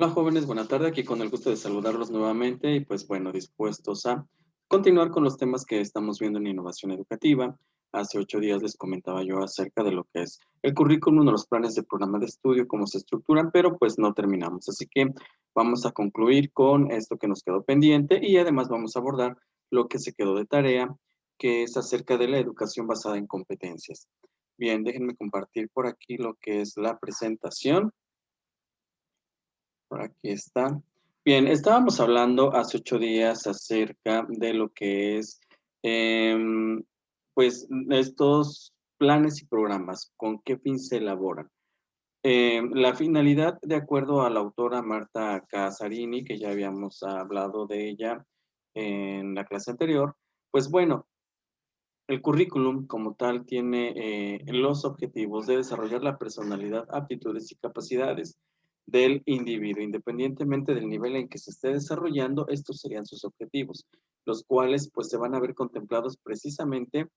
Hola jóvenes, buena tarde, aquí con el gusto de saludarlos nuevamente y pues bueno, dispuestos a continuar con los temas que estamos viendo en innovación educativa. Hace 8 días les comentaba yo acerca de lo que es el currículum de los planes de programa de estudio, cómo se estructuran, pero pues no terminamos. Así que vamos a concluir con esto que nos quedó pendiente y además vamos a abordar lo que se quedó de tarea, que es acerca de la educación basada en competencias. Bien, déjenme compartir por aquí lo que es la presentación. Por aquí está. Bien, estábamos hablando hace 8 días acerca de lo que es, pues, estos planes y programas, con qué fin se elaboran. La finalidad, de acuerdo a la autora Marta Casarini, que ya habíamos hablado de ella en la clase anterior, pues bueno, el currículum como tal tiene los objetivos de desarrollar la personalidad, aptitudes y capacidades del individuo, independientemente del nivel en que se esté desarrollando, estos serían sus objetivos, los cuales pues se van a ver contemplados precisamente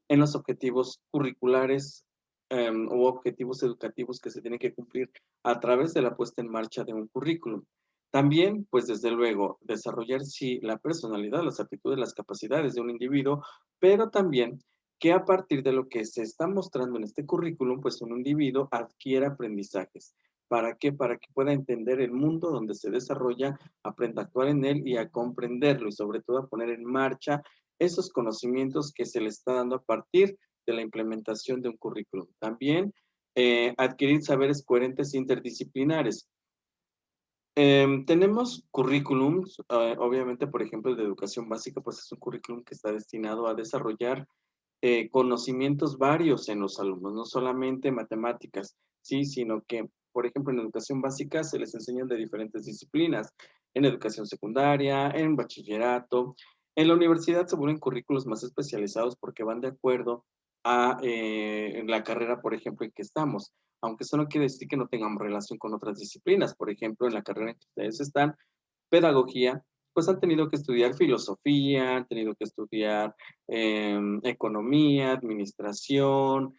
en los objetivos curriculares u objetivos educativos que se tienen que cumplir a través de la puesta en marcha de un currículum. También, pues desde luego, desarrollar sí la personalidad, las aptitudes, las capacidades de un individuo, pero también que a partir de lo que se está mostrando en este currículum, pues un individuo adquiera aprendizajes. ¿Para qué? Para que pueda entender el mundo donde se desarrolla, aprenda a actuar en él y a comprenderlo y sobre todo a poner en marcha esos conocimientos que se le está dando a partir de la implementación de un currículum. También adquirir saberes coherentes e interdisciplinares. Tenemos currículums, obviamente, por ejemplo, el de educación básica, pues es un currículum que está destinado a desarrollar conocimientos varios en los alumnos, no solamente matemáticas, sí, sino que, por ejemplo, en educación básica se les enseñan de diferentes disciplinas, en educación secundaria, en bachillerato. En la universidad se vuelven currículos más especializados porque van de acuerdo a la carrera, por ejemplo, en que estamos, aunque eso no quiere decir que no tengamos relación con otras disciplinas. Por ejemplo, en la carrera en que ustedes están, pedagogía, pues han tenido que estudiar filosofía, han tenido que estudiar economía, administración,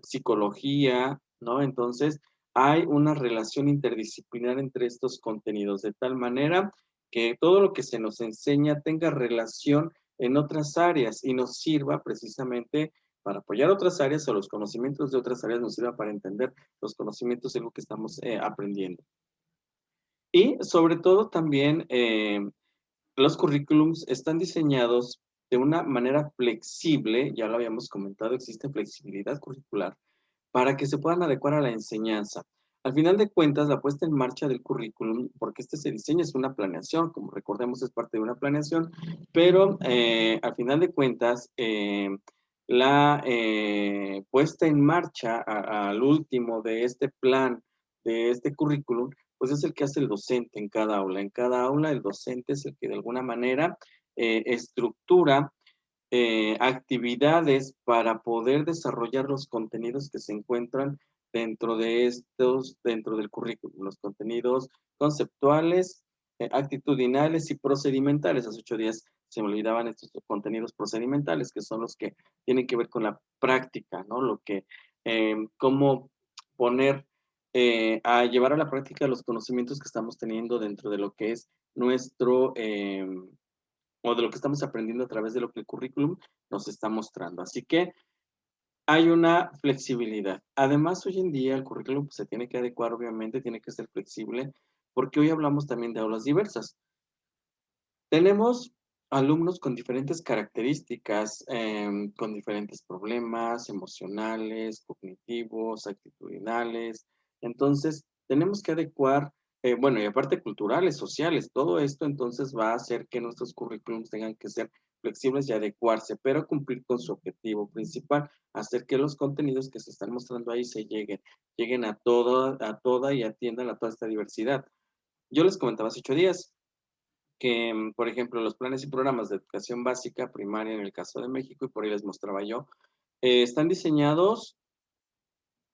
psicología, ¿no? Entonces, hay una relación interdisciplinar entre estos contenidos, de tal manera que todo lo que se nos enseña tenga relación en otras áreas y nos sirva precisamente para apoyar otras áreas o los conocimientos de otras áreas nos sirva para entender los conocimientos de lo que estamos aprendiendo. Y sobre todo también los currículums están diseñados de una manera flexible, ya lo habíamos comentado, existe flexibilidad curricular para que se puedan adecuar a la enseñanza. Al final de cuentas, la puesta en marcha del currículum, porque este se diseña, es una planeación, como recordemos, es parte de una planeación, pero al final de cuentas, la puesta en marcha al último de este plan, de este currículum, pues es el que hace el docente en cada aula. En cada aula el docente es el que de alguna manera estructura actividades para poder desarrollar los contenidos que se encuentran dentro del currículum, los contenidos conceptuales, actitudinales y procedimentales. Hace 8 días se me olvidaban estos contenidos procedimentales, que son los que tienen que ver con la práctica, ¿no? Cómo poner a llevar a la práctica los conocimientos que estamos teniendo dentro de lo que es nuestro o de lo que estamos aprendiendo a través de lo que el currículum nos está mostrando. Así que hay una flexibilidad. Además, hoy en día el currículum pues, se tiene que adecuar, obviamente, tiene que ser flexible, porque hoy hablamos también de aulas diversas. Tenemos alumnos con diferentes características, con diferentes problemas emocionales, cognitivos, actitudinales. Entonces, tenemos que adecuar, bueno, y aparte culturales, sociales, todo esto entonces va a hacer que nuestros currículums tengan que ser flexibles y adecuarse, pero cumplir con su objetivo principal, hacer que los contenidos que se están mostrando ahí lleguen a toda y atiendan a toda esta diversidad. Yo les comentaba hace 8 días, que, por ejemplo, los planes y programas de educación básica, primaria en el caso de México, y por ahí les mostraba yo, están diseñados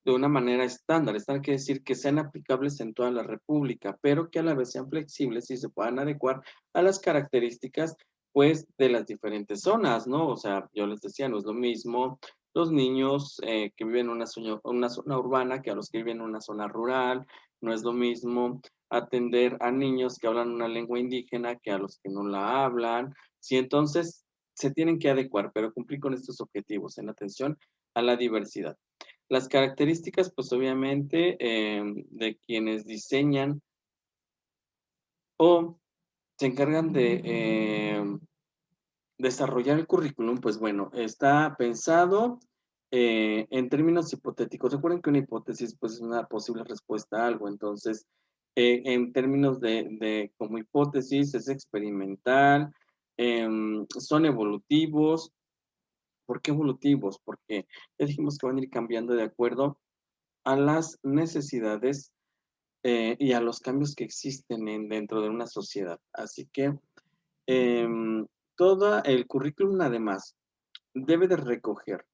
de una manera estándar. Esto quiere decir que sean aplicables en toda la república, pero que a la vez sean flexibles y se puedan adecuar a las características, pues, de las diferentes zonas, ¿no? O sea, yo les decía, no es lo mismo los niños que viven en una zona urbana que a los que viven en una zona rural. No es lo mismo atender a niños que hablan una lengua indígena que a los que no la hablan. Sí, entonces se tienen que adecuar, pero cumplir con estos objetivos en atención a la diversidad. Las características, pues obviamente, de quienes diseñan o se encargan de desarrollar el currículum, pues bueno, está pensado en términos hipotéticos. Recuerden que una hipótesis pues es una posible respuesta a algo, entonces en términos de como hipótesis es experimental, son evolutivos. ¿Por qué evolutivos? Porque ya dijimos que van a ir cambiando de acuerdo a las necesidades y a los cambios que existen dentro de una sociedad. Así que em, todo el currículum además debe de recoger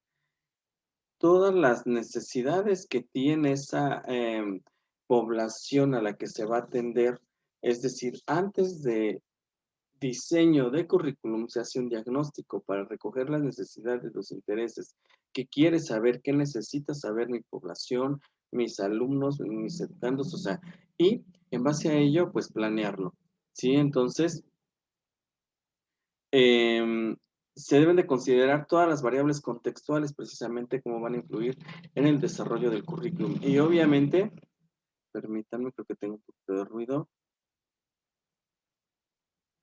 todas las necesidades que tiene esa población a la que se va a atender. Es decir, antes de diseño de currículum se hace un diagnóstico para recoger las necesidades, los intereses, que quiere saber, qué necesita saber mi población, mis alumnos, mis educandos, o sea, y en base a ello, pues planearlo. ¿Sí? Entonces, Em, se deben de considerar todas las variables contextuales, precisamente cómo van a influir en el desarrollo del currículum. Y obviamente, permítanme, creo que tengo un poquito de ruido.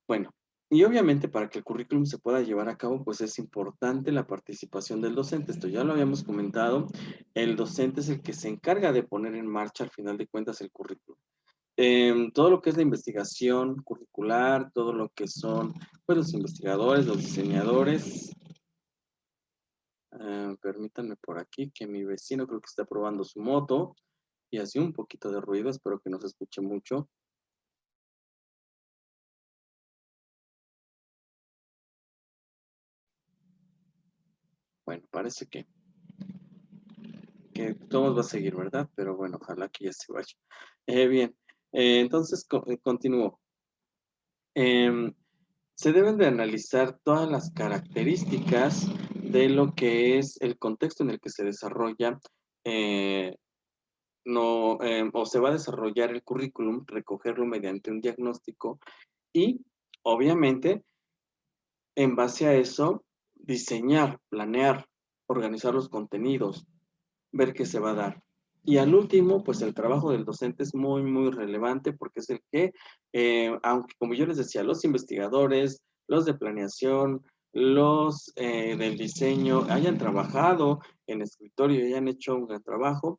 Bueno, y obviamente para que el currículum se pueda llevar a cabo, pues es importante la participación del docente. Esto ya lo habíamos comentado. El docente es el que se encarga de poner en marcha, al final de cuentas, el currículum. Todo lo que es la investigación curricular, todo lo que son pues, los investigadores, los diseñadores. Permítanme por aquí que mi vecino creo que está probando su moto y hace un poquito de ruido, espero que no se escuche mucho. Bueno, parece que todo va a seguir, ¿verdad? Pero bueno, ojalá que ya se vaya. Bien, entonces continúo. Em, Se deben de analizar todas las características de lo que es el contexto en el que se desarrolla eh, no, o se va a desarrollar el currículum, recogerlo mediante un diagnóstico y obviamente en base a eso diseñar, planear, organizar los contenidos, ver qué se va a dar. Y al último, pues el trabajo del docente es muy, muy relevante porque es el que, aunque como yo les decía, los investigadores, los de planeación, los del diseño hayan trabajado en escritorio y hayan hecho un gran trabajo,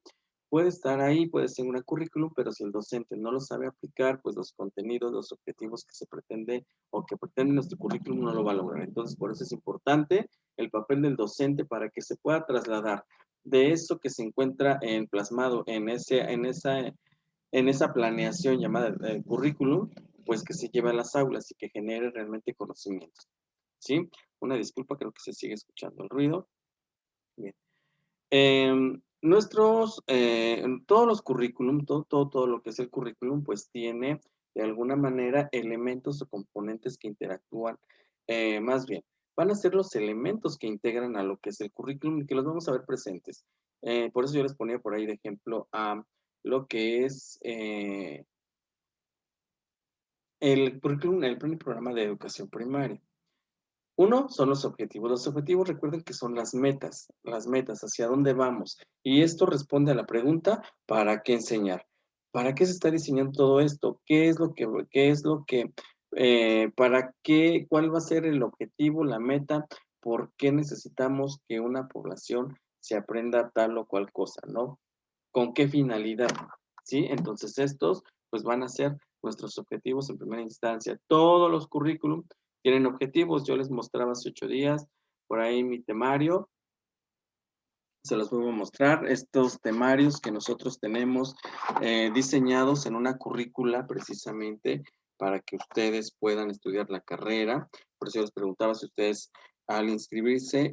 puede estar ahí, puede ser una currículum, pero si el docente no lo sabe aplicar, pues los contenidos, los objetivos que se pretende o que pretende nuestro currículum no lo va a lograr. Entonces, por eso es importante el papel del docente para que se pueda trasladar de eso que se encuentra plasmado en esa planeación llamada currículum, pues que se lleve a las aulas y que genere realmente conocimientos. ¿Sí? Una disculpa, creo que se sigue escuchando el ruido. Bien. Todos los currículum, todo lo que es el currículum, pues tiene de alguna manera elementos o componentes que interactúan, más bien, van a ser los elementos que integran a lo que es el currículum y que los vamos a ver presentes. Por eso yo les ponía por ahí de ejemplo a lo que es el currículum, el primer programa de educación primaria. Uno son los objetivos. Los objetivos recuerden que son las metas, hacia dónde vamos. Y esto responde a la pregunta, ¿para qué enseñar? ¿Para qué se está diseñando todo esto? ¿Para qué, cuál va a ser el objetivo, la meta? ¿Por qué necesitamos que una población se aprenda tal o cual cosa, ¿no? ¿Con qué finalidad? ¿Sí? Entonces estos pues van a ser nuestros objetivos en primera instancia. Todos los currículum tienen objetivos. Yo les mostraba hace 8 días por ahí mi temario. Se los voy a mostrar. Estos temarios que nosotros tenemos diseñados en una currícula precisamente para que ustedes puedan estudiar la carrera. Por eso yo les preguntaba si ustedes al inscribirse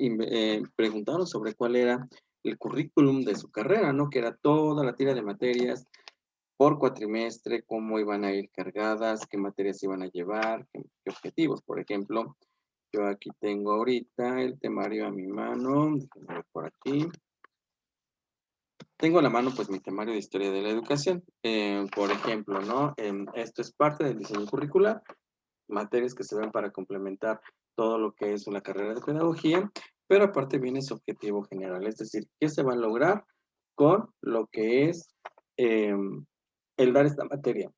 preguntaron sobre cuál era el currículum de su carrera, ¿no? Que era toda la tira de materias por cuatrimestre, cómo iban a ir cargadas, qué materias iban a llevar, qué objetivos, por ejemplo. Yo aquí tengo ahorita el temario a mi mano, déjenme ver por aquí. Tengo a la mano, pues, mi temario de historia de la educación. Por ejemplo, ¿no? Esto es parte del diseño curricular, materias que se ven para complementar todo lo que es una carrera de pedagogía, pero aparte viene su objetivo general, es decir, ¿qué se va a lograr con lo que es el dar esta materia?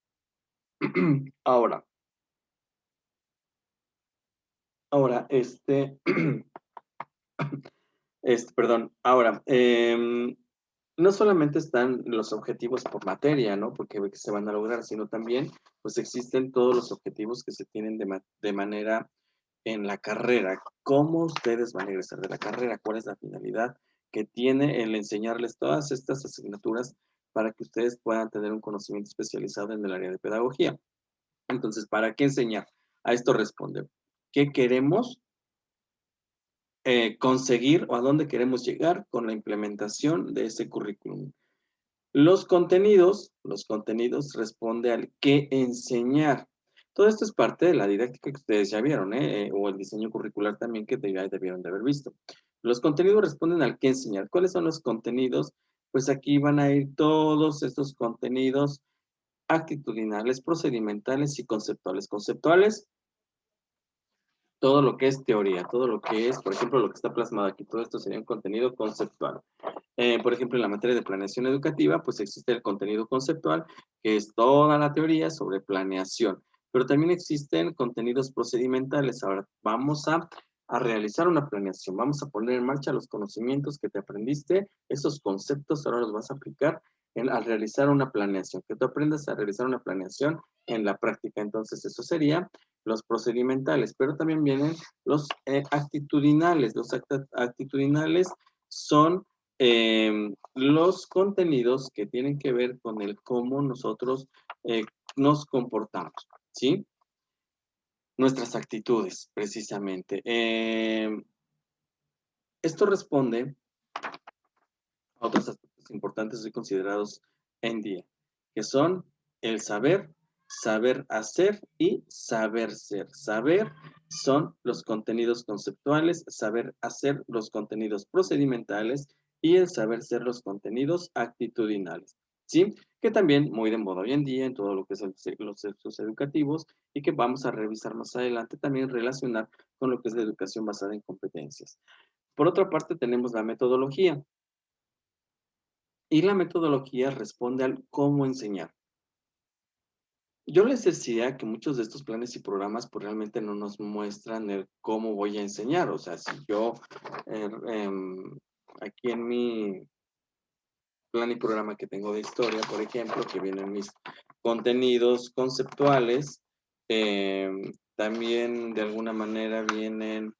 Ahora, ahora, perdón, ahora, no solamente están los objetivos por materia, ¿no? Porque se van a lograr, sino también, pues existen todos los objetivos que se tienen de manera en la carrera. ¿Cómo ustedes van a egresar de la carrera? ¿Cuál es la finalidad que tiene el enseñarles todas estas asignaturas para que ustedes puedan tener un conocimiento especializado en el área de pedagogía? Entonces, ¿para qué enseñar? A esto responde, ¿qué queremos conseguir o a dónde queremos llegar con la implementación de ese currículum? Los contenidos responde al qué enseñar. Todo esto es parte de la didáctica que ustedes ya vieron, o el diseño curricular también que ya debieron de haber visto. Los contenidos responden al qué enseñar. ¿Cuáles son los contenidos? Pues aquí van a ir todos estos contenidos actitudinales, procedimentales y conceptuales. Conceptuales, todo lo que es teoría, todo lo que es, por ejemplo, lo que está plasmado aquí, todo esto sería un contenido conceptual. Por ejemplo, en la materia de planeación educativa, pues existe el contenido conceptual, que es toda la teoría sobre planeación, pero también existen contenidos procedimentales. Ahora vamos a realizar una planeación, vamos a poner en marcha los conocimientos que te aprendiste, esos conceptos ahora los vas a aplicar al realizar una planeación, que tú aprendas a realizar una planeación en la práctica. Entonces, eso sería los procedimentales, pero también vienen los actitudinales. Los actitudinales son los contenidos que tienen que ver con el cómo nosotros nos comportamos, ¿sí? Nuestras actitudes, precisamente. Esto responde a otros aspectos importantes y considerados en día, que son el saber, saber hacer y saber ser. Saber son los contenidos conceptuales, saber hacer los contenidos procedimentales y el saber ser los contenidos actitudinales. ¿Sí? Que también muy de moda hoy en día en todo lo que es los centros educativos y que vamos a revisar más adelante también relacionar con lo que es la educación basada en competencias. Por otra parte, tenemos la metodología. Y la metodología responde al cómo enseñar. Yo les decía que muchos de estos planes y programas pues realmente no nos muestran el cómo voy a enseñar. O sea, si yo eh, em, aquí en mi plan y programa que tengo de historia, por ejemplo, que vienen mis contenidos conceptuales, también de alguna manera vienen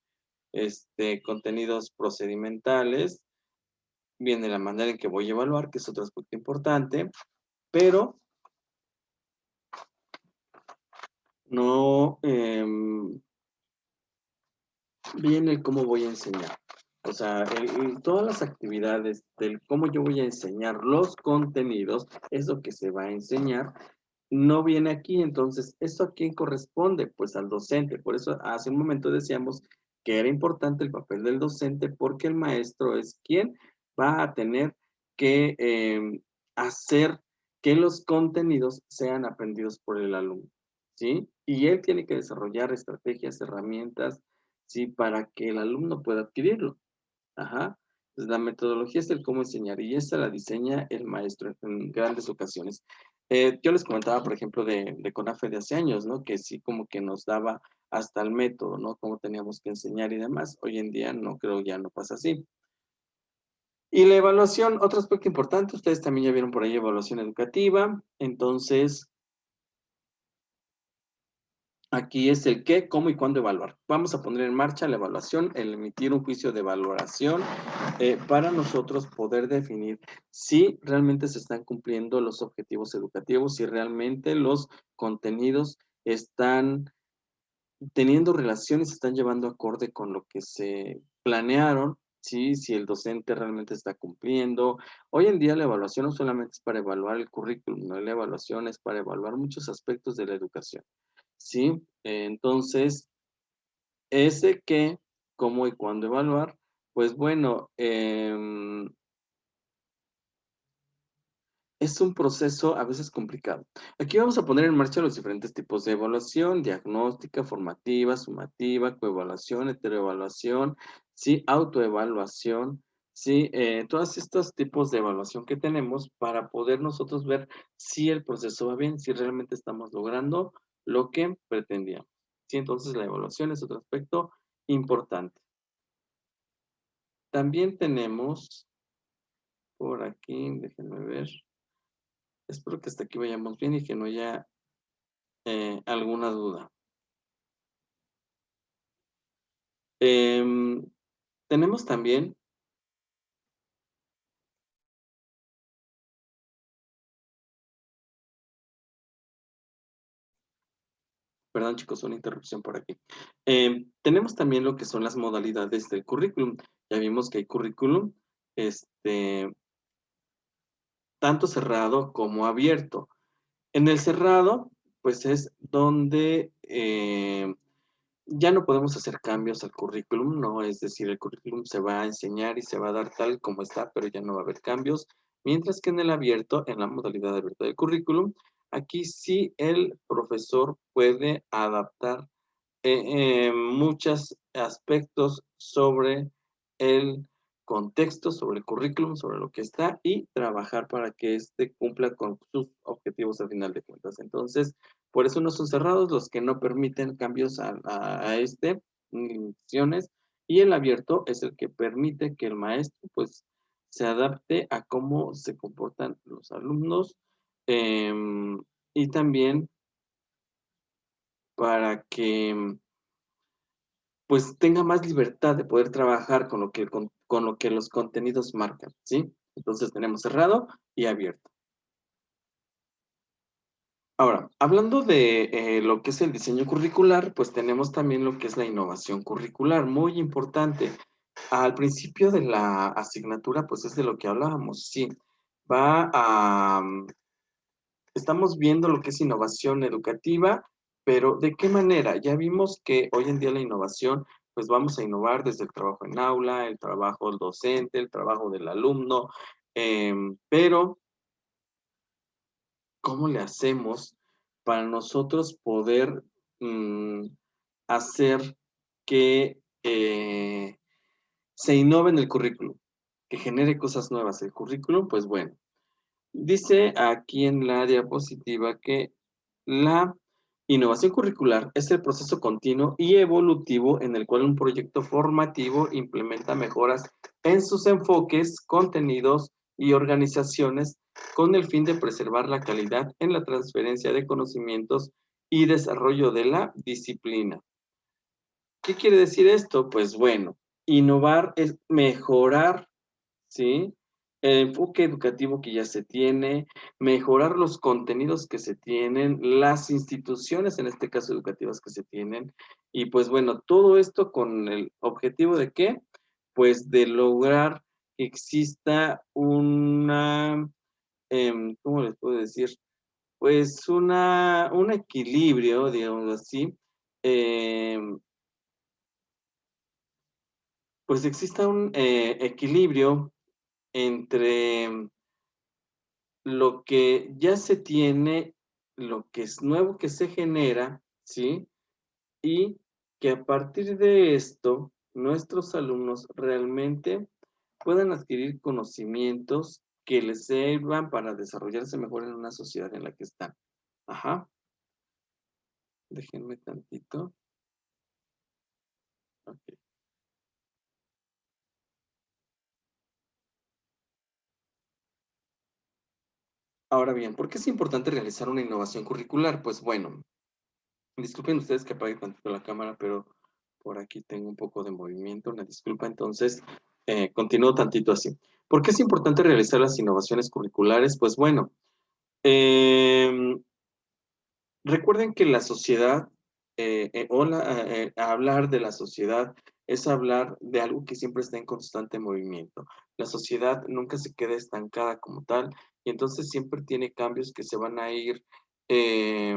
contenidos procedimentales, viene la manera en que voy a evaluar, que es otro aspecto importante, pero no bien el cómo voy a enseñar. O sea, todas las actividades del cómo yo voy a enseñar los contenidos, es lo que se va a enseñar, no viene aquí. Entonces, ¿eso a quién corresponde? Pues al docente. Por eso hace un momento decíamos que era importante el papel del docente porque el maestro es quien va a tener que hacer que los contenidos sean aprendidos por el alumno, ¿sí? Y él tiene que desarrollar estrategias, herramientas, ¿sí? Para que el alumno pueda adquirirlo. Ajá. Pues la metodología es el cómo enseñar y esa la diseña el maestro en grandes ocasiones. Yo les comentaba, por ejemplo, de CONAFE de hace años, ¿no? Que sí como que nos daba hasta el método, ¿no? Cómo teníamos que enseñar y demás. Hoy en día no creo, ya no pasa así. Y la evaluación, otro aspecto importante, ustedes también ya vieron por ahí evaluación educativa. Entonces, aquí es el qué, cómo y cuándo evaluar. Vamos a poner en marcha la evaluación, el emitir un juicio de valoración para nosotros poder definir si realmente se están cumpliendo los objetivos educativos, si realmente los contenidos están teniendo relaciones, se están llevando acorde con lo que se planearon, ¿sí? Si el docente realmente está cumpliendo. Hoy en día la evaluación no solamente es para evaluar el currículum, ¿no? La evaluación es para evaluar muchos aspectos de la educación. ¿Sí? Entonces, Ese qué, cómo y cuándo evaluar, pues bueno, es un proceso a veces complicado. Aquí vamos a poner en marcha los diferentes tipos de evaluación: diagnóstica, formativa, sumativa, coevaluación, heteroevaluación, sí, autoevaluación, sí, todos estos tipos de evaluación que tenemos para poder nosotros ver si el proceso va bien, si realmente estamos logrando lo que pretendíamos. Sí, entonces la evaluación es otro aspecto importante. También tenemos por aquí, déjenme ver. Espero que hasta aquí vayamos bien y que no haya alguna duda. Em, tenemos también, perdón chicos, una interrupción por aquí. Tenemos también lo que son las modalidades del currículum. Ya vimos que hay currículum, este, tanto cerrado como abierto. En el cerrado, pues es donde ya no podemos hacer cambios al currículum, ¿no? Es decir, el currículum se va a enseñar y se va a dar tal como está, pero ya no va a haber cambios. Mientras que en el abierto, en la modalidad abierta del currículum, aquí sí el profesor puede adaptar muchos aspectos sobre el contexto, sobre el currículum, sobre lo que está y trabajar para que éste cumpla con sus objetivos al final de cuentas. Entonces, por eso no son cerrados los que no permiten cambios a este, limitaciones, y el abierto es el que permite que el maestro pues se adapte a cómo se comportan los alumnos, em, y también para que pues tenga más libertad de poder trabajar con lo que los contenidos marcan, ¿sí? Entonces tenemos cerrado y abierto. Ahora, hablando de lo que es el diseño curricular, pues tenemos también lo que es la innovación curricular, muy importante. Al principio de la asignatura, pues es de lo que hablábamos, sí. Va a, estamos viendo lo que es innovación educativa, pero ¿de qué manera? Ya vimos que hoy en día la innovación, pues vamos a innovar desde el trabajo en aula, el trabajo del docente, el trabajo del alumno, pero ¿cómo le hacemos para nosotros poder mm, hacer que se innove en el currículum, que genere cosas nuevas el currículum? Pues bueno, dice aquí en la diapositiva que la innovación curricular es el proceso continuo y evolutivo en el cual un proyecto formativo implementa mejoras en sus enfoques, contenidos y organizaciones con el fin de preservar la calidad en la transferencia de conocimientos y desarrollo de la disciplina. ¿Qué quiere decir esto? Pues bueno, innovar es mejorar, ¿sí? El enfoque educativo que ya se tiene, mejorar los contenidos que se tienen, las instituciones, en este caso educativas que se tienen, y pues bueno, todo esto con el objetivo de ¿qué? Pues de lograr que exista una, ¿cómo les puedo decir? Pues un equilibrio, digamos así, em, pues exista un equilibrio entre lo que ya se tiene, lo que es nuevo que se genera, ¿sí? Y que a partir de esto, nuestros alumnos realmente puedan adquirir conocimientos que les sirvan para desarrollarse mejor en una sociedad en la que están. Ajá, déjenme tantito. Ok. Ahora bien, ¿por qué es importante realizar una innovación curricular? Pues bueno, disculpen ustedes que apague tantito la cámara, pero por aquí tengo un poco de movimiento, una disculpa. Entonces, continúo tantito así. ¿Por qué es importante realizar las innovaciones curriculares? Pues bueno, eh, recuerden que la sociedad, hablar de la sociedad es hablar de algo que siempre está en constante movimiento. La sociedad nunca se queda estancada como tal, y entonces siempre tiene cambios que se van a ir eh,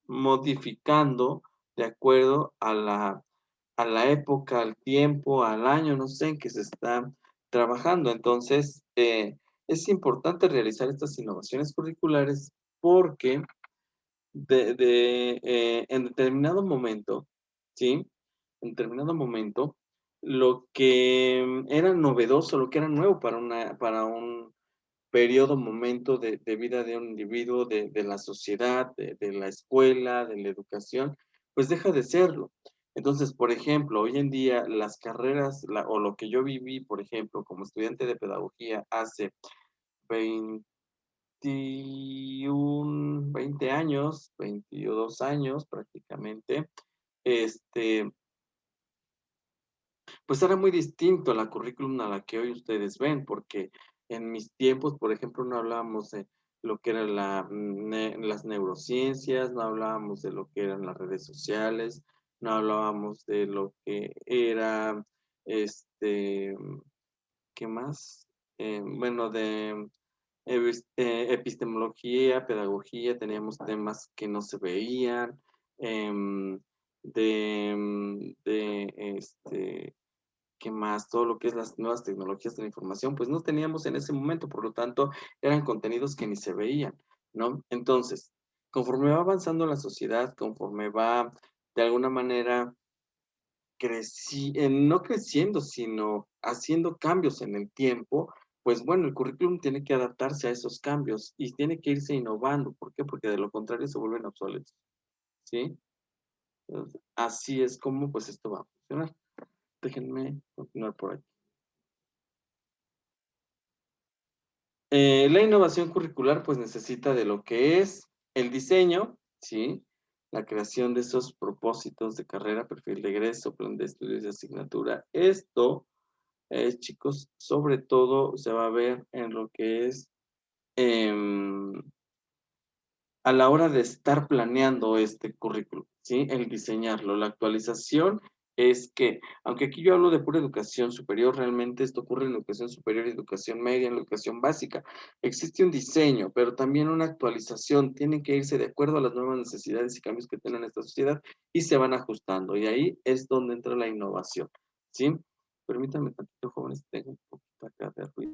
modificando de acuerdo a la a la época, al tiempo, al año, no sé, en que se está trabajando. Entonces, es importante realizar estas innovaciones curriculares porque en determinado momento, ¿sí? En determinado momento, lo que era novedoso, lo que era nuevo para un periodo, momento de vida de un individuo, de la sociedad, de la escuela, de la educación, pues deja de serlo. Entonces, por ejemplo, hoy en día las carreras, o lo que yo viví, por ejemplo, como estudiante de pedagogía hace 20 años, 22 años prácticamente, este, pues era muy distinto la currículum a la que hoy ustedes ven, porque en mis tiempos, por ejemplo, no hablábamos de lo que eran las neurociencias, no hablábamos de lo que eran las redes sociales, no hablábamos de lo que era, este, ¿qué más? Bueno, de epistemología, pedagogía, teníamos temas que no se veían, ¿qué más? Todo lo que es las nuevas tecnologías de la información, pues no teníamos en ese momento, por lo tanto, eran contenidos que ni se veían, ¿no? Entonces, conforme va avanzando la sociedad, conforme va de alguna manera no creciendo, sino haciendo cambios en el tiempo, pues bueno, el currículum tiene que adaptarse a esos cambios y tiene que irse innovando. ¿Por qué? Porque de lo contrario se vuelven obsoletos, ¿sí? Entonces, así es como pues esto va a funcionar. Déjenme continuar por aquí. La innovación curricular pues necesita de lo que es el diseño, ¿sí? La creación de esos propósitos de carrera, perfil de egreso, plan de estudios de asignatura. Esto, chicos, sobre todo se va a ver en lo que es em, a la hora de estar planeando este currículum, ¿sí? El diseñarlo. La actualización es que, aunque aquí yo hablo de pura educación superior, realmente esto ocurre en educación superior, educación media, en educación básica. Existe un diseño, pero también una actualización. Tienen que irse de acuerdo a las nuevas necesidades y cambios que tiene esta sociedad y se van ajustando. Y ahí es donde entra la innovación, ¿sí? Permítanme tantito, jóvenes, tengo un poquito acá de ruido.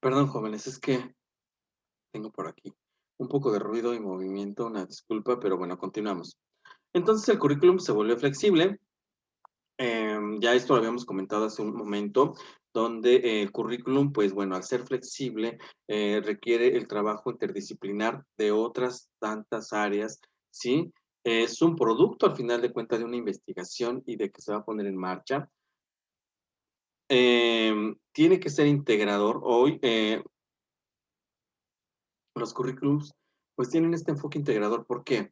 Perdón, jóvenes, es que tengo por aquí un poco de ruido y movimiento, una disculpa, pero bueno, continuamos. Entonces el currículum se volvió flexible. Ya esto lo habíamos comentado hace un momento, donde el currículum, pues bueno, al ser flexible, requiere el trabajo interdisciplinar de otras tantas áreas, ¿sí? Es un producto al final de cuentas de una investigación y de que se va a poner en marcha. Tiene que ser integrador. Hoy los currículums pues tienen este enfoque integrador. ¿Por qué?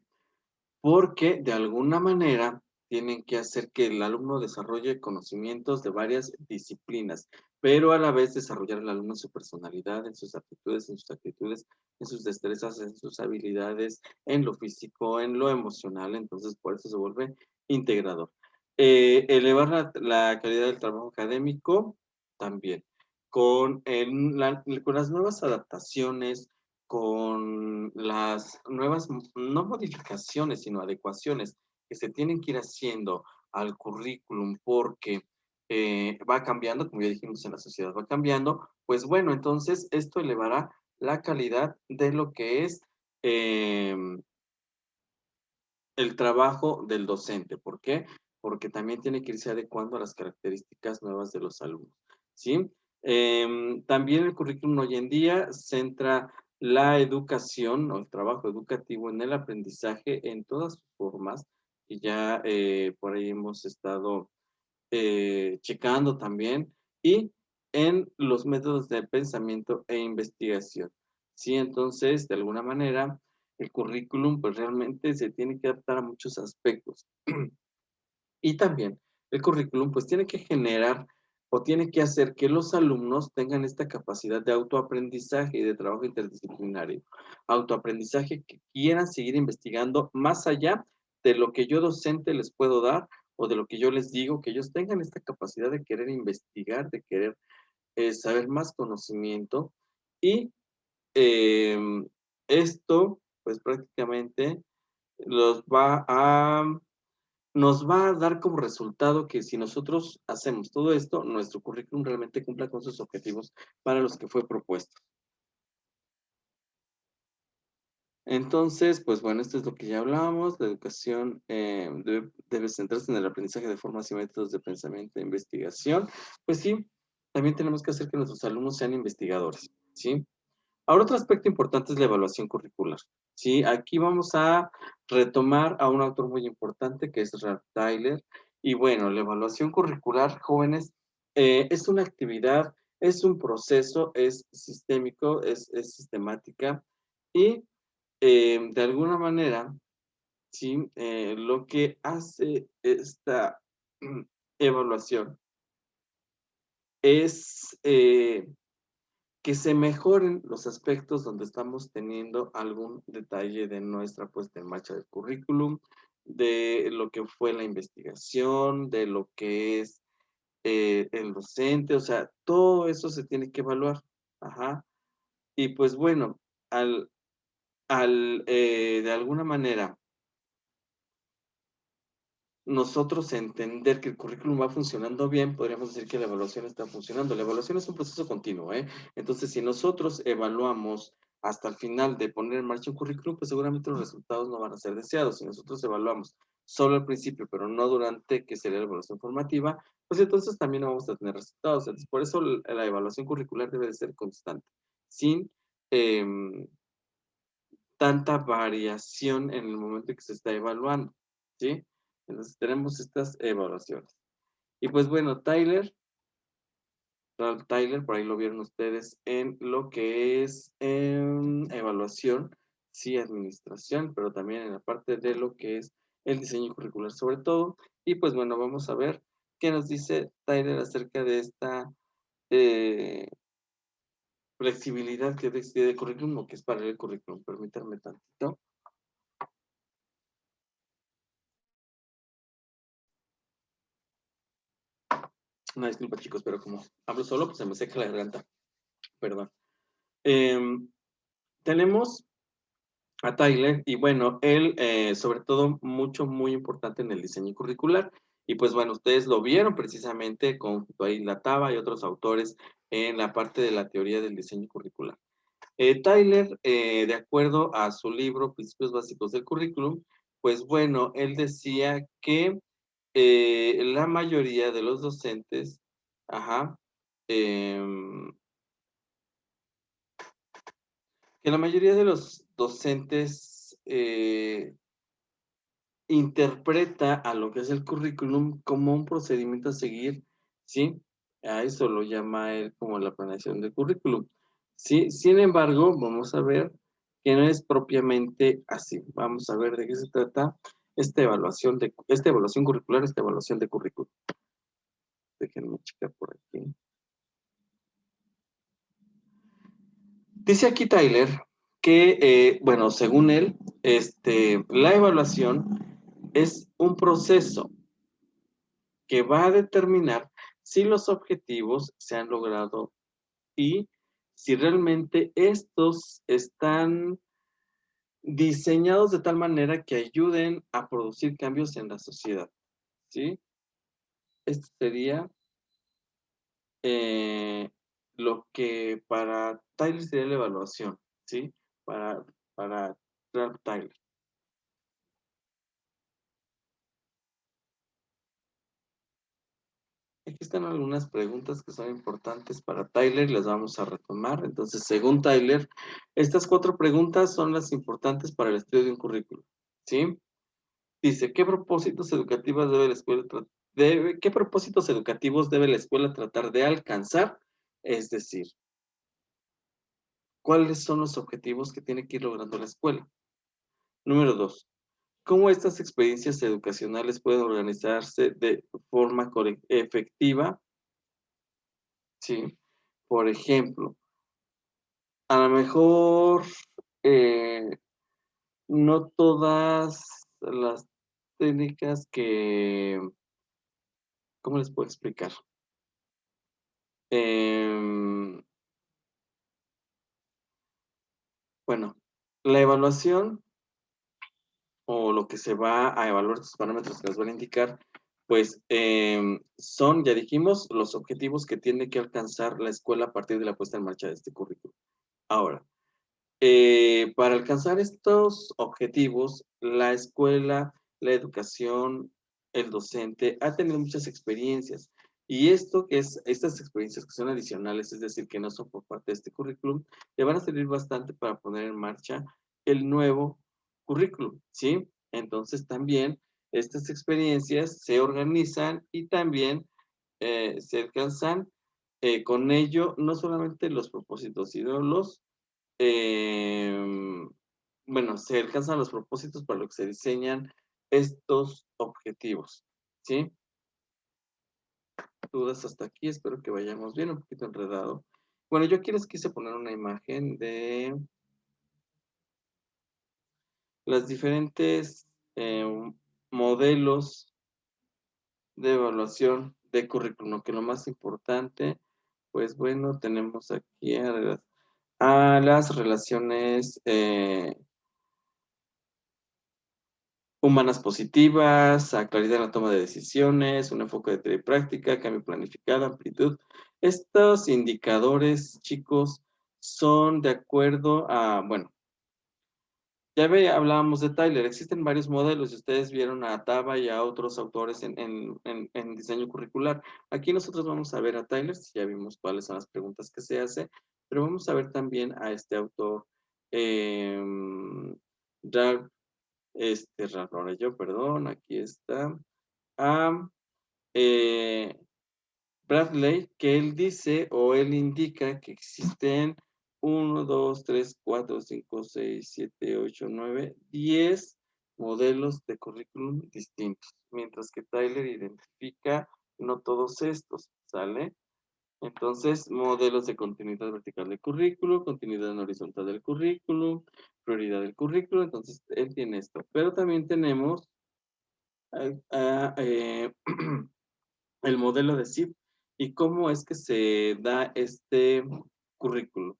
Porque de alguna manera tienen que hacer que el alumno desarrolle conocimientos de varias disciplinas, pero a la vez desarrollar el alumno su personalidad, en sus aptitudes, en sus actitudes, en sus destrezas, en sus habilidades, en lo físico, en lo emocional. Entonces, por eso se vuelve integrador. Elevar la calidad del trabajo académico también. Con las nuevas adaptaciones, con las nuevas, no modificaciones, sino adecuaciones que se tienen que ir haciendo al currículum porque va cambiando, como ya dijimos, en la sociedad va cambiando, pues bueno, entonces esto elevará la calidad de lo que es el trabajo del docente. ¿Por qué? Porque también tiene que irse adecuando a las características nuevas de los alumnos, ¿sí? También el currículum hoy en día centra la educación o el trabajo educativo en el aprendizaje en todas sus formas, y ya por ahí hemos estado checando también, y en los métodos de pensamiento e investigación. Sí, entonces, de alguna manera, el currículum pues realmente se tiene que adaptar a muchos aspectos. Y también el currículum pues tiene que generar o tiene que hacer que los alumnos tengan esta capacidad de autoaprendizaje y de trabajo interdisciplinario. Autoaprendizaje que quieran seguir investigando más allá de lo que yo docente les puedo dar o de lo que yo les digo, que ellos tengan esta capacidad de querer investigar, de querer saber más conocimiento y esto, pues prácticamente los va a nos va a dar como resultado que si nosotros hacemos todo esto, nuestro currículum realmente cumpla con sus objetivos para los que fue propuesto. Entonces, pues bueno, esto es lo que ya hablábamos. La educación debe centrarse en el aprendizaje de formas y métodos de pensamiento e investigación. Pues sí, también tenemos que hacer que nuestros alumnos sean investigadores, ¿sí? Ahora, otro aspecto importante es la evaluación curricular, ¿sí? Aquí vamos a retomar a un autor muy importante que es Ralph Tyler. Y bueno, la evaluación curricular, jóvenes, es una actividad, es un proceso, es sistémico, es sistemática y de alguna manera, ¿sí? Lo que hace esta evaluación es que se mejoren los aspectos donde estamos teniendo algún detalle de nuestra puesta en marcha del currículum, de lo que fue la investigación, de lo que es el docente, o sea, todo eso se tiene que evaluar. Ajá. Y pues bueno, de alguna manera nosotros entender que el currículum va funcionando bien, podríamos decir que la evaluación está funcionando. La evaluación es un proceso continuo, ¿eh? Entonces, si nosotros evaluamos hasta el final de poner en marcha un currículum, pues seguramente los resultados no van a ser deseados. Si nosotros evaluamos solo al principio, pero no durante, que sería la evaluación formativa, pues entonces también no vamos a tener resultados. Entonces, por eso la evaluación curricular debe de ser constante, sin em, tanta variación en el momento en que se está evaluando, ¿sí? Entonces tenemos estas evaluaciones. Y pues bueno, Ralph Tyler, por ahí lo vieron ustedes en lo que es evaluación, sí, administración, pero también en la parte de lo que es el diseño curricular sobre todo. Y pues bueno, vamos a ver qué nos dice Tyler acerca de esta eh, flexibilidad que decide el currículum o que es para el currículum. Permítanme tantito. Una disculpa, chicos, pero como hablo solo, pues se me seca la garganta. Perdón. Em, tenemos a Tyler y bueno, él sobre todo mucho, muy importante en el diseño curricular. Y pues bueno, ustedes lo vieron precisamente con ahí Latava y otros autores en la parte de la teoría del diseño curricular. Tyler, de acuerdo a su libro Principios Básicos del Currículum, pues bueno, él decía que la mayoría de los docentes, ajá, em, que la mayoría de los docentes interpreta a lo que es el currículum como un procedimiento a seguir, ¿sí? A eso lo llama él como la planeación del currículum, ¿sí? Sin embargo, vamos a ver que no es propiamente así. Vamos a ver de qué se trata esta evaluación curricular, esta evaluación de currículum. Déjenme checar por aquí. Dice aquí Tyler que, bueno, según él, la evaluación es un proceso que va a determinar si los objetivos se han logrado y si realmente estos están diseñados de tal manera que ayuden a producir cambios en la sociedad, ¿sí? Esto sería eh, lo que para Tyler sería la evaluación, ¿sí? Para Ralph Tyler. Aquí están algunas preguntas que son importantes para Tyler, las vamos a retomar. Entonces, según Tyler, estas 4 preguntas son las importantes para el estudio de un currículum, ¿sí? Dice, ¿qué propósitos educativos debe la escuela tratar de alcanzar? Es decir, ¿cuáles son los objetivos que tiene que ir logrando la escuela? Número 2, ¿cómo estas experiencias educacionales pueden organizarse de forma efectiva ¿sí? Por ejemplo, a lo mejor, eh, no todas las técnicas que, ¿cómo les puedo explicar? Em, bueno, la evaluación o lo que se va a evaluar, estos parámetros que nos van a indicar, pues son, ya dijimos, los objetivos que tiene que alcanzar la escuela a partir de la puesta en marcha de este currículo. Ahora, para alcanzar estos objetivos, la escuela, la educación, el docente ha tenido muchas experiencias. Y esto que es, estas experiencias que son adicionales, es decir, que no son por parte de este currículum, le van a servir bastante para poner en marcha el nuevo currículum, ¿sí? Entonces también estas experiencias se organizan y también se alcanzan con ello no solamente los propósitos, sino los bueno, se alcanzan los propósitos para lo que se diseñan estos objetivos, ¿sí? Dudas hasta aquí, espero que vayamos bien, un poquito enredado. Bueno, yo aquí les quise poner una imagen de las diferentes modelos de evaluación de currículum, que lo más importante, pues bueno, tenemos aquí a las relaciones humanas positivas, a claridad en la toma de decisiones, un enfoque de teoría y práctica, cambio planificado, amplitud. Estos indicadores, chicos, son de acuerdo a, bueno, hablábamos de Tyler, existen varios modelos y ustedes vieron a Taba y a otros autores en diseño curricular. Aquí nosotros vamos a ver a Tyler, si ya vimos cuáles son las preguntas que se hace, pero vamos a ver también a este autor, eh, ahora yo, perdón, aquí está. A eh, Bradley, que él dice o él indica que existen 1, 2, 3, 4, 5, 6, 7, 8, 9, 10 modelos de currículum distintos, mientras que Tyler identifica no todos estos, ¿sale? Entonces, modelos de continuidad vertical del currículum, continuidad en horizontal del currículum, prioridad del currículum, entonces él tiene esto. Pero también tenemos a, el modelo de SIP y cómo es que se da este currículum.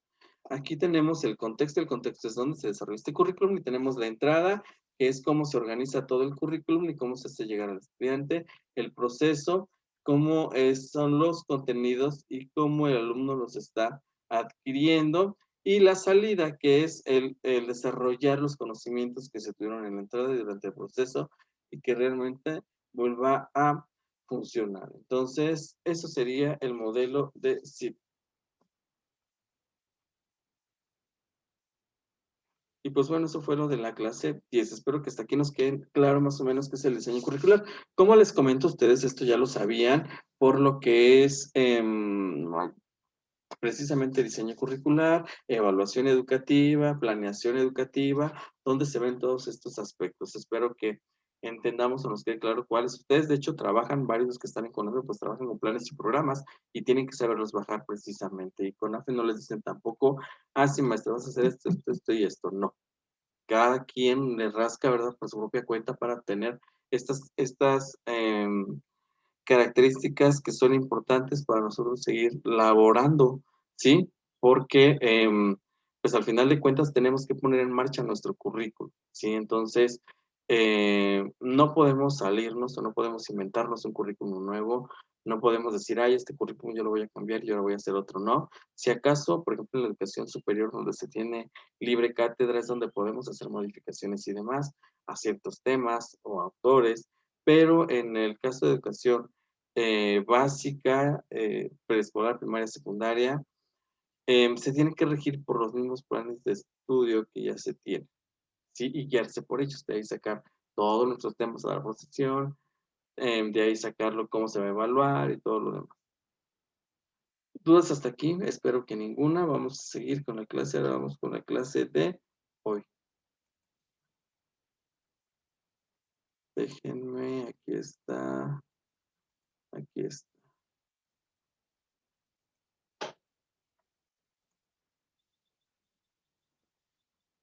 Aquí tenemos el contexto es donde se desarrolla este currículum y tenemos la entrada, que es cómo se organiza todo el currículum y cómo se hace llegar al estudiante, el proceso, son los contenidos y cómo el alumno los está adquiriendo, y la salida, que es el desarrollar los conocimientos que se tuvieron en la entrada y durante el proceso y que realmente vuelva a funcionar. Entonces, eso sería el modelo de SIP. Y pues bueno, eso fue lo de la clase 10. Espero que hasta aquí nos quede claro más o menos qué es el diseño curricular. Como les comento, ustedes esto ya lo sabían por lo que es precisamente diseño curricular, evaluación educativa, planeación educativa, donde se ven todos estos aspectos. Espero que entendamos o nos quede claro cuáles. Ustedes, de hecho, trabajan, varios de los que están en CONAFE, pues trabajan con planes y programas y tienen que saberlos bajar precisamente. Y CONAFE no les dicen tampoco, sí, maestro, vas a hacer esto y esto. No. Cada quien le rasca, ¿verdad?, por su propia cuenta para tener estas características que son importantes para nosotros seguir laborando, ¿sí? Porque, pues al final de cuentas tenemos que poner en marcha nuestro currículum, ¿sí? Entonces, no podemos salirnos o no podemos inventarnos un currículum nuevo, no podemos decir, ay, este currículum yo lo voy a cambiar, yo lo voy a hacer otro, no. Si acaso, por ejemplo, en la educación superior, donde se tiene libre cátedra, es donde podemos hacer modificaciones y demás a ciertos temas o autores, pero en el caso de educación básica, preescolar, primaria, secundaria, se tiene que regir por los mismos planes de estudio que ya se tienen, ¿sí? Y guiarse por ellos, de ahí sacar todos nuestros temas a la posición, de ahí sacarlo cómo se va a evaluar y todo lo demás. ¿Dudas hasta aquí? Espero que ninguna. Vamos a seguir con la clase, ahora vamos con la clase de hoy. Déjenme, aquí está, aquí está.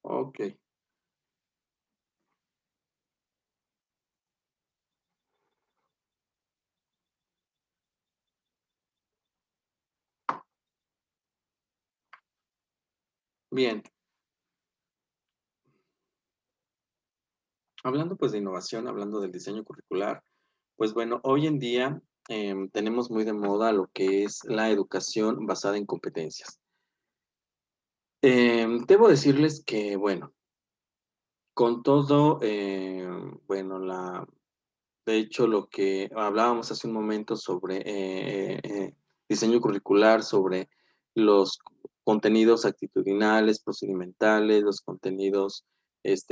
Ok, bien. Hablando pues de innovación, hablando del diseño curricular, pues bueno, hoy en día tenemos muy de moda lo que es la educación basada en competencias. Debo decirles que, bueno, con todo, bueno, de hecho, lo que hablábamos hace un momento sobre diseño curricular, sobre los contenidos actitudinales, procedimentales, los contenidos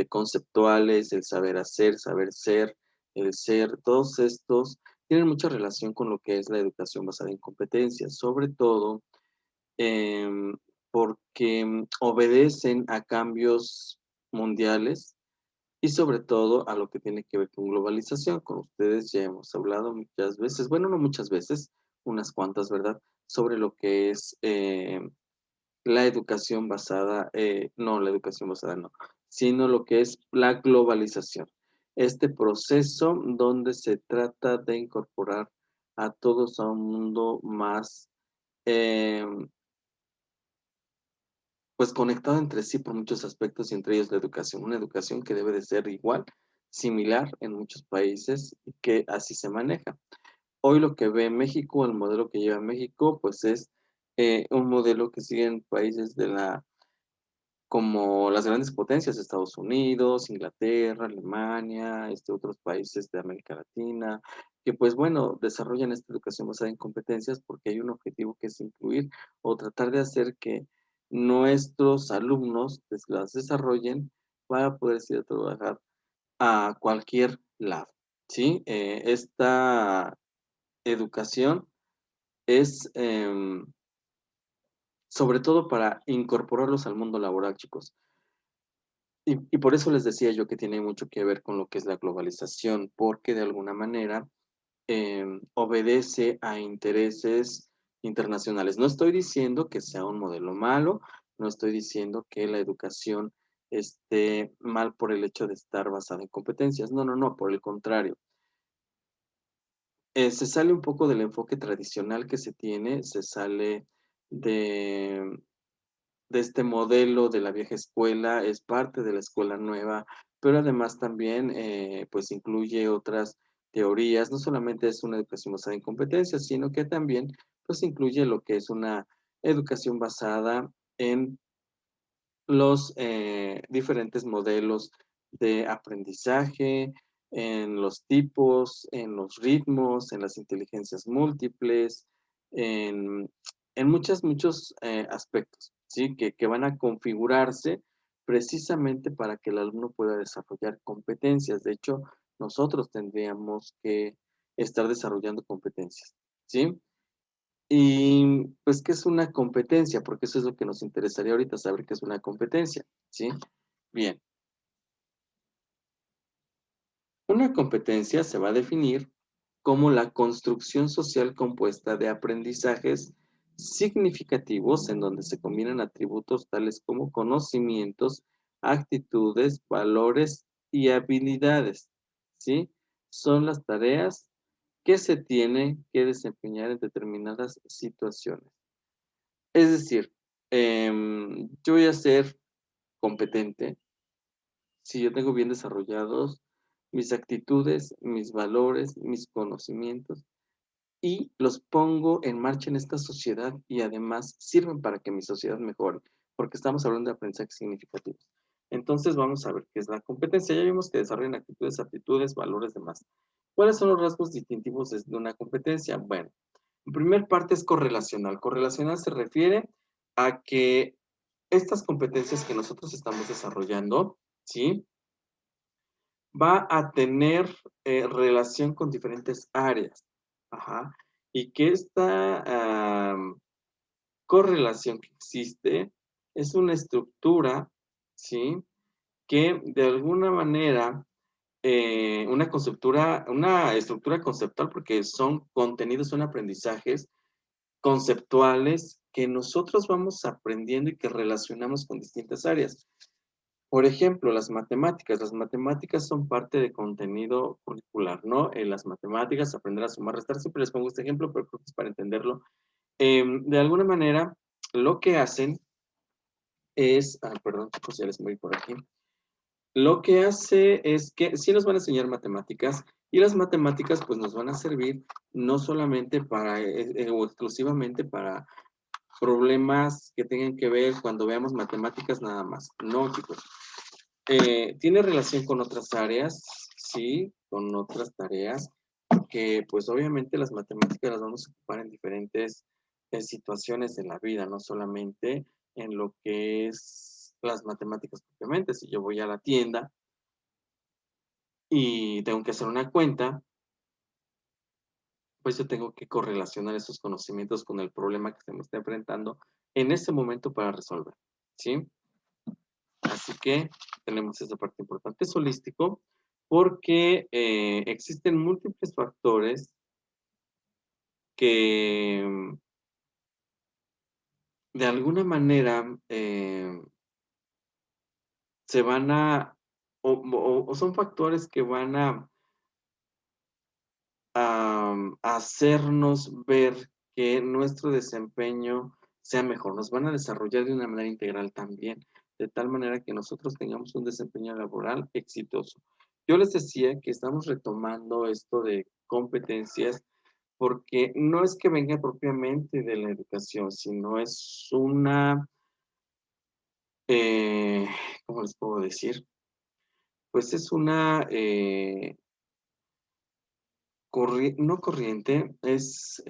conceptuales, el saber hacer, saber ser, el ser, todos estos tienen mucha relación con lo que es la educación basada en competencias, sobre todo em, porque obedecen a cambios mundiales y sobre todo a lo que tiene que ver con globalización. Con ustedes ya hemos hablado muchas veces, bueno, no muchas veces, unas cuantas, ¿verdad? Sobre lo que es la educación basada, no, la educación basada no, sino lo que es la globalización. Este proceso donde se trata de incorporar a todos a un mundo más, em, pues conectado entre sí por muchos aspectos y entre ellos la educación. Una educación que debe de ser igual, similar en muchos países y que así se maneja. Hoy lo que ve México, el modelo que lleva México, pues es un modelo que siguen países de como las grandes potencias, Estados Unidos, Inglaterra, Alemania, otros países de América Latina, que pues bueno, desarrollan esta educación basada en competencias porque hay un objetivo que es incluir o tratar de hacer que nuestros alumnos las desarrollen para poder ir a trabajar a cualquier lado, ¿sí? Esta educación es sobre todo para incorporarlos al mundo laboral, chicos. Y por eso les decía yo que tiene mucho que ver con lo que es la globalización, porque de alguna manera obedece a intereses internacionales. No estoy diciendo que sea un modelo malo, no estoy diciendo que la educación esté mal por el hecho de estar basada en competencias. No, no, no, por el contrario. Se sale un poco del enfoque tradicional que se tiene, se sale de este modelo de la vieja escuela, es parte de la escuela nueva, pero además también pues incluye otras teorías, no solamente es una educación basada en competencias, sino que también pues incluye lo que es una educación basada en los diferentes modelos de aprendizaje, en los tipos, en los ritmos, en las inteligencias múltiples, en, muchos aspectos, ¿sí? Que van a configurarse precisamente para que el alumno pueda desarrollar competencias. De hecho, nosotros tendríamos que estar desarrollando competencias, ¿sí? Y pues, ¿qué es una competencia? Porque eso es lo que nos interesaría ahorita saber qué es una competencia, ¿sí? Bien, una competencia se va a definir como la construcción social compuesta de aprendizajes significativos en donde se combinan atributos tales como conocimientos, actitudes, valores y habilidades, ¿sí? Son las tareas que se tienen que desempeñar en determinadas situaciones. Es decir, yo voy a ser competente si yo tengo bien desarrollados mis actitudes, mis valores, mis conocimientos y los pongo en marcha en esta sociedad y además sirven para que mi sociedad mejore, porque estamos hablando de aprendizajes significativos. Entonces vamos a ver qué es la competencia. Ya vimos que desarrollan actitudes, aptitudes, valores, demás. ¿Cuáles son los rasgos distintivos de una competencia? Bueno, en primer parte es correlacional. Correlacional se refiere a que estas competencias que nosotros estamos desarrollando, ¿sí? Va a tener relación con diferentes áreas. Ajá. Y que esta correlación que existe es una estructura, ¿sí? Que de alguna manera, una estructura conceptual, porque son contenidos, son aprendizajes conceptuales que nosotros vamos aprendiendo y que relacionamos con distintas áreas. Por ejemplo, las matemáticas. Las matemáticas son parte de contenido curricular, ¿no? En las matemáticas, aprender a sumar, restar, siempre les pongo este ejemplo, pero creo que es para entenderlo. De alguna manera, lo que hacen es, perdón, chicos, ya les voy por aquí. Lo que hace es que sí nos van a enseñar matemáticas y las matemáticas pues nos van a servir no solamente para o exclusivamente para problemas que tengan que ver cuando veamos matemáticas nada más. No, chicos. Tiene relación con otras áreas, sí, con otras tareas, que pues obviamente las matemáticas las vamos a ocupar en diferentes situaciones de la vida, no solamente en lo que es las matemáticas propiamente. Si yo voy a la tienda y tengo que hacer una cuenta, pues yo tengo que correlacionar esos conocimientos con el problema que se me está enfrentando en ese momento para resolver, ¿sí? Así que tenemos esa parte importante. Es holístico porque existen múltiples factores que de alguna manera se van o son factores que van a hacernos ver que nuestro desempeño sea mejor. Nos van a desarrollar de una manera integral también, de tal manera que nosotros tengamos un desempeño laboral exitoso. Yo les decía que estamos retomando esto de competencias porque no es que venga propiamente de la educación, sino es una, eh, ¿cómo les puedo decir? Pues es una, no corriente, es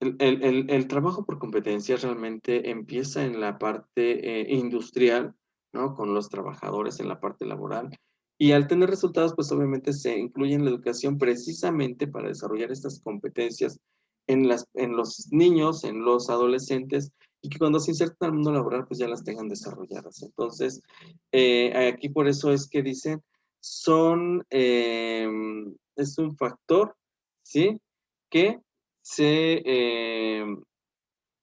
el trabajo por competencias realmente empieza en la parte industrial, ¿no? Con los trabajadores en la parte laboral. Y al tener resultados, pues obviamente se incluye en la educación precisamente para desarrollar estas competencias en los niños, en los adolescentes, y que cuando se insertan al mundo laboral, pues ya las tengan desarrolladas. Entonces, aquí por eso es que dicen, es un factor, ¿sí? Que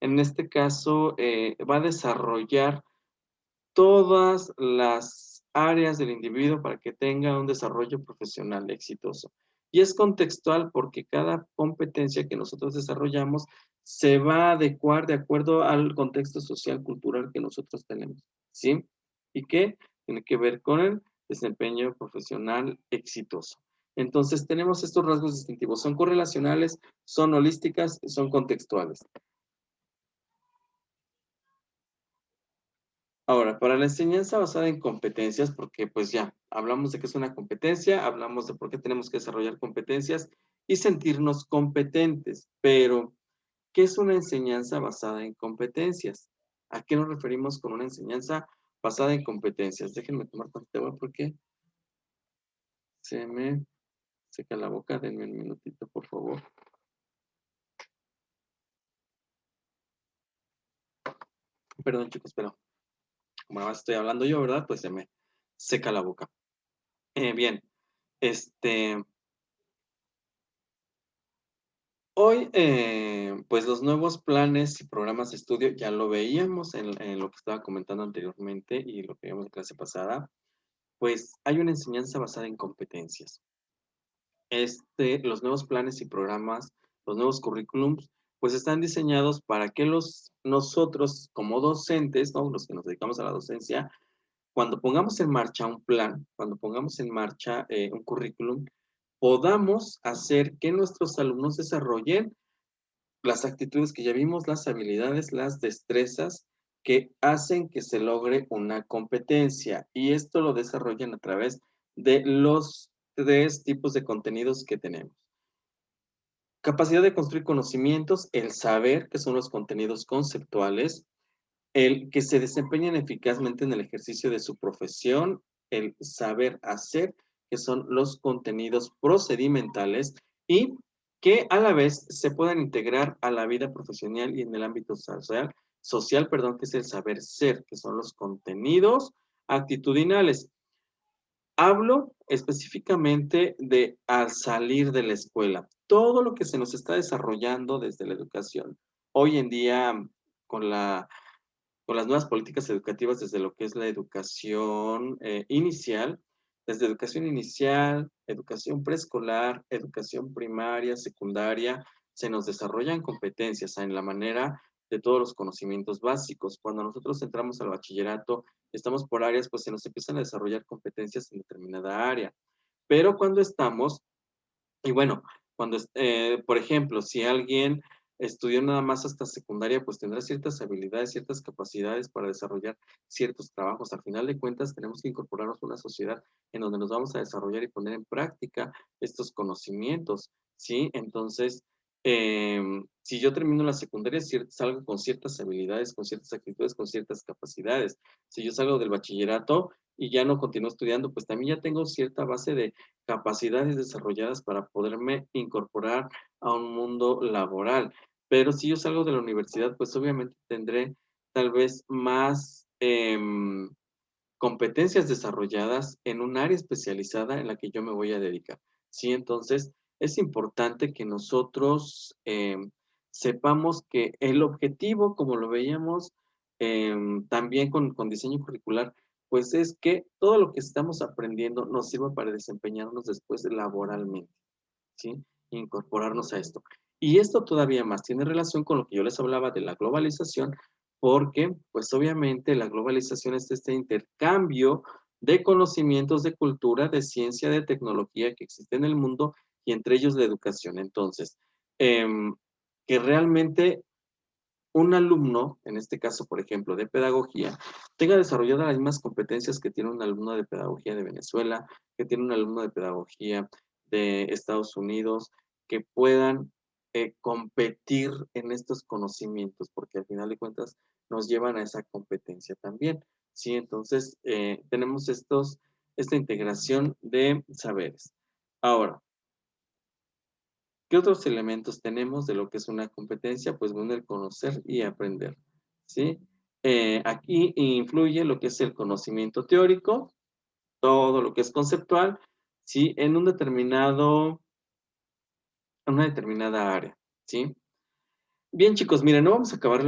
en este caso, va a desarrollar todas las áreas del individuo para que tenga un desarrollo profesional exitoso. Y es contextual porque cada competencia que nosotros desarrollamos se va a adecuar de acuerdo al contexto social, cultural que nosotros tenemos, ¿sí? Y que tiene que ver con el desempeño profesional exitoso. Entonces, tenemos estos rasgos distintivos. Son correlacionales, son holísticas, son contextuales. Ahora, para la enseñanza basada en competencias, porque pues ya hablamos de qué es una competencia, hablamos de por qué tenemos que desarrollar competencias y sentirnos competentes, pero ¿qué es una enseñanza basada en competencias? ¿A qué nos referimos con una enseñanza basada en competencias? Déjenme tomar tantito agua porque se me seca la boca. Denme un minutito, por favor. Perdón, chicos, pero como nada más estoy hablando yo, ¿verdad? Pues se me seca la boca. Bien, este, hoy, pues los nuevos planes y programas de estudio ya lo veíamos en lo que estaba comentando anteriormente y lo que vimos en clase pasada, pues hay una enseñanza basada en competencias. Los nuevos planes y programas, los nuevos currículums, pues están diseñados para que nosotros como docentes, ¿no? Los que nos dedicamos a la docencia, cuando pongamos en marcha un plan, cuando pongamos en marcha un currículum, podamos hacer que nuestros alumnos desarrollen las actitudes que ya vimos, las habilidades, las destrezas que hacen que se logre una competencia. Y esto lo desarrollan a través de los tres tipos de contenidos que tenemos. Capacidad de construir conocimientos, el saber, que son los contenidos conceptuales, el que se desempeñen eficazmente en el ejercicio de su profesión, el saber hacer, que son los contenidos procedimentales y que a la vez se puedan integrar a la vida profesional y en el ámbito social, perdón, que es el saber ser, que son los contenidos actitudinales. Hablo específicamente de al salir de la escuela. Todo lo que se nos está desarrollando desde la educación. Hoy en día, con la con las nuevas políticas educativas desde lo que es la educación inicial, desde educación inicial, educación preescolar, educación primaria, secundaria, se nos desarrollan competencias en la manera de todos los conocimientos básicos. Cuando nosotros entramos al bachillerato, estamos por áreas, pues se nos empiezan a desarrollar competencias en determinada área. Pero cuando estamos y bueno, por ejemplo, si alguien estudió nada más hasta secundaria, pues tendrá ciertas habilidades, ciertas capacidades para desarrollar ciertos trabajos. Al final de cuentas, tenemos que incorporarnos a una sociedad en donde nos vamos a desarrollar y poner en práctica estos conocimientos, ¿sí? Entonces, si yo termino la secundaria, salgo con ciertas habilidades, con ciertas actitudes, con ciertas capacidades. Si yo salgo del bachillerato y ya no continúo estudiando, pues también ya tengo cierta base de capacidades desarrolladas para poderme incorporar a un mundo laboral. Pero si yo salgo de la universidad, pues obviamente tendré tal vez más competencias desarrolladas en un área especializada en la que yo me voy a dedicar. Sí, entonces es importante que nosotros sepamos que el objetivo, como lo veíamos también con diseño curricular, pues es que todo lo que estamos aprendiendo nos sirva para desempeñarnos después laboralmente, ¿sí? Incorporarnos a esto. Y esto todavía más tiene relación con lo que yo les hablaba de la globalización, porque pues obviamente la globalización es este intercambio de conocimientos, de cultura, de ciencia, de tecnología que existe en el mundo y entre ellos la educación. Entonces, que realmente un alumno, en este caso, por ejemplo, de pedagogía, tenga desarrolladas las mismas competencias que tiene un alumno de pedagogía de Venezuela, que tiene un alumno de pedagogía de Estados Unidos, que puedan competir en estos conocimientos, porque al final de cuentas nos llevan a esa competencia también. Sí, entonces tenemos esta integración de saberes. Ahora, ¿qué otros elementos tenemos de lo que es una competencia? Pues bueno, el conocer y aprender, ¿sí? Aquí influye lo que es el conocimiento teórico, todo lo que es conceptual, ¿sí? En una determinada área, ¿sí? Bien, chicos, miren, no vamos a acabar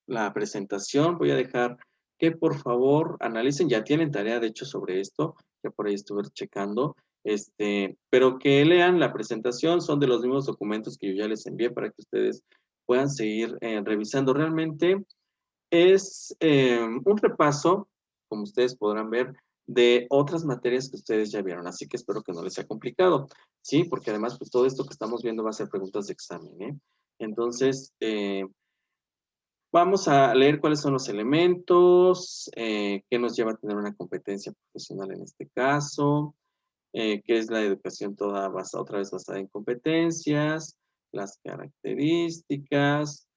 la presentación. Voy a dejar que por favor analicen, ya tienen tarea de hecho sobre esto, que por ahí estuve checando, pero que lean la presentación, son de los mismos documentos que yo ya les envié para que ustedes puedan seguir revisando. Realmente es un repaso, como ustedes podrán ver, de otras materias que ustedes ya vieron, así que espero que no les sea complicado, ¿sí? Porque además, pues todo esto que estamos viendo va a ser preguntas de examen, ¿eh? Entonces, vamos a leer cuáles son los elementos, qué nos lleva a tener una competencia profesional en este caso, qué es la educación otra vez basada en competencias, las características,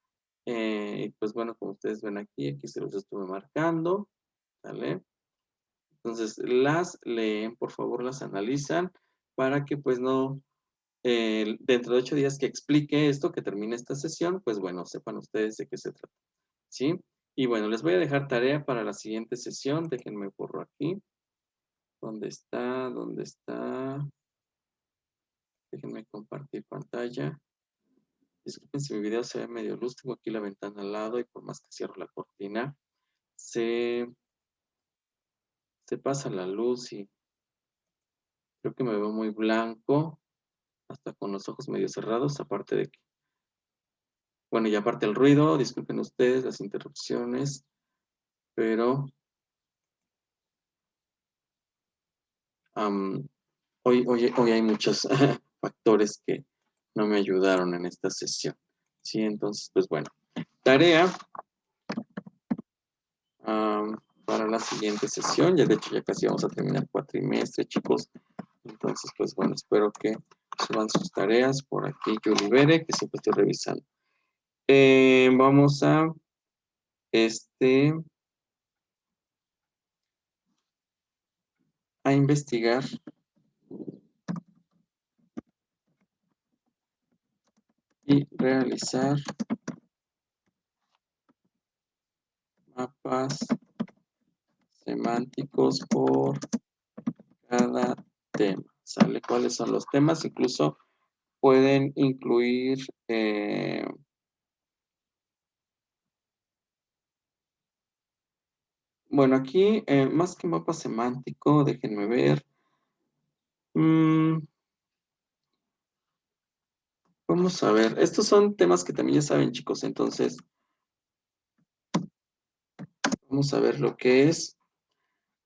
y pues bueno, como ustedes ven aquí se los estuve marcando, ¿vale? Entonces, las leen, por favor, las analizan para que pues no, dentro de 8 días que explique esto, que termine esta sesión, pues bueno, sepan ustedes de qué se trata, ¿sí? Y bueno, les voy a dejar tarea para la siguiente sesión, déjenme borro aquí, ¿dónde está? ¿Dónde está? Déjenme compartir pantalla. Disculpen si mi video se ve medio luz, tengo aquí la ventana al lado y por más que cierro la cortina, se, se pasa la luz y creo que me veo muy blanco, hasta con los ojos medio cerrados, aparte de que, bueno, y aparte el ruido, disculpen ustedes las interrupciones, pero hoy hay muchos factores que no me ayudaron en esta sesión. Sí, entonces, pues bueno, tarea para la siguiente sesión. Ya de hecho ya casi vamos a terminar cuatrimestre, chicos. Entonces, pues bueno, espero que suban sus tareas por aquí, yo libere, que siempre estoy revisando. Vamos a investigar y realizar mapas semánticos por cada tema. ¿Sale? ¿Cuáles son los temas? Incluso pueden incluir Bueno, aquí, más que mapa semántico, déjenme ver. Mm, Vamos a ver. Estos son temas que también ya saben, chicos. Entonces, vamos a ver lo que es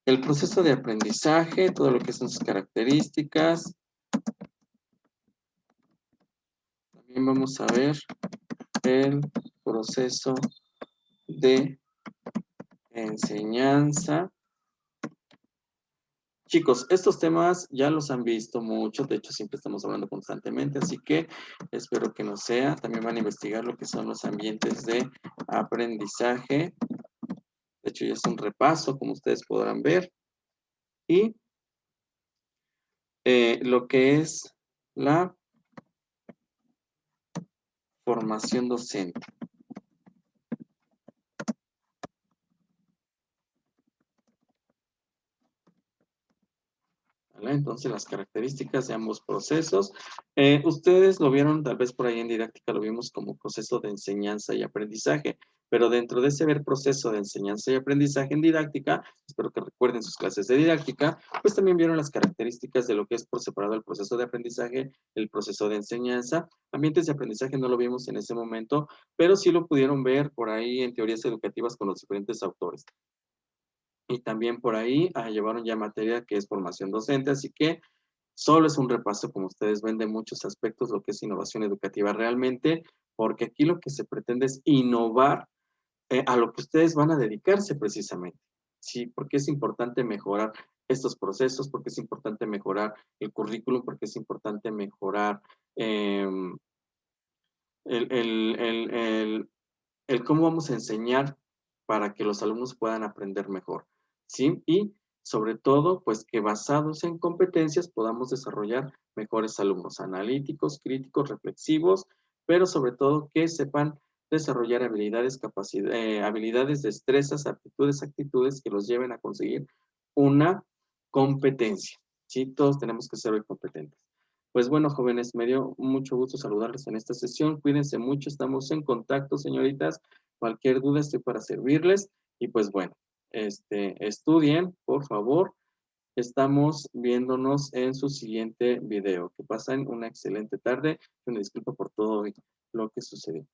el proceso de aprendizaje, todo lo que son sus características. También vamos a ver el proceso de enseñanza. Chicos, estos temas ya los han visto mucho, de hecho siempre estamos hablando constantemente, así que espero que no sea. También van a investigar lo que son los ambientes de aprendizaje. De hecho ya es un repaso, como ustedes podrán ver. Y lo que es la formación docente. ¿Vale? Entonces, las características de ambos procesos. Ustedes lo vieron, tal vez por ahí en didáctica lo vimos como proceso de enseñanza y aprendizaje, pero dentro de ese ver proceso de enseñanza y aprendizaje en didáctica, espero que recuerden sus clases de didáctica, pues también vieron las características de lo que es por separado el proceso de aprendizaje, el proceso de enseñanza. Ambientes de aprendizaje no lo vimos en ese momento, pero sí lo pudieron ver por ahí en teorías educativas con los diferentes autores. Y también por ahí llevaron ya materia que es formación docente, así que solo es un repaso, como ustedes ven, de muchos aspectos, lo que es innovación educativa realmente, porque aquí lo que se pretende es innovar a lo que ustedes van a dedicarse precisamente. Sí, porque es importante mejorar estos procesos, porque es importante mejorar el currículum, porque es importante mejorar em, el, el, el, el, el cómo vamos a enseñar para que los alumnos puedan aprender mejor, ¿sí? Y sobre todo, pues que basados en competencias podamos desarrollar mejores alumnos analíticos, críticos, reflexivos, pero sobre todo que sepan desarrollar habilidades, habilidades, destrezas, aptitudes, actitudes que los lleven a conseguir una competencia, ¿sí? Todos tenemos que ser hoy competentes. Pues bueno, jóvenes, me dio mucho gusto saludarles en esta sesión. Cuídense mucho, estamos en contacto, señoritas. Cualquier duda estoy para servirles. Y pues bueno, estudien, por favor. Estamos viéndonos en su siguiente video. Que pasen una excelente tarde. Una disculpa por todo lo que sucedió.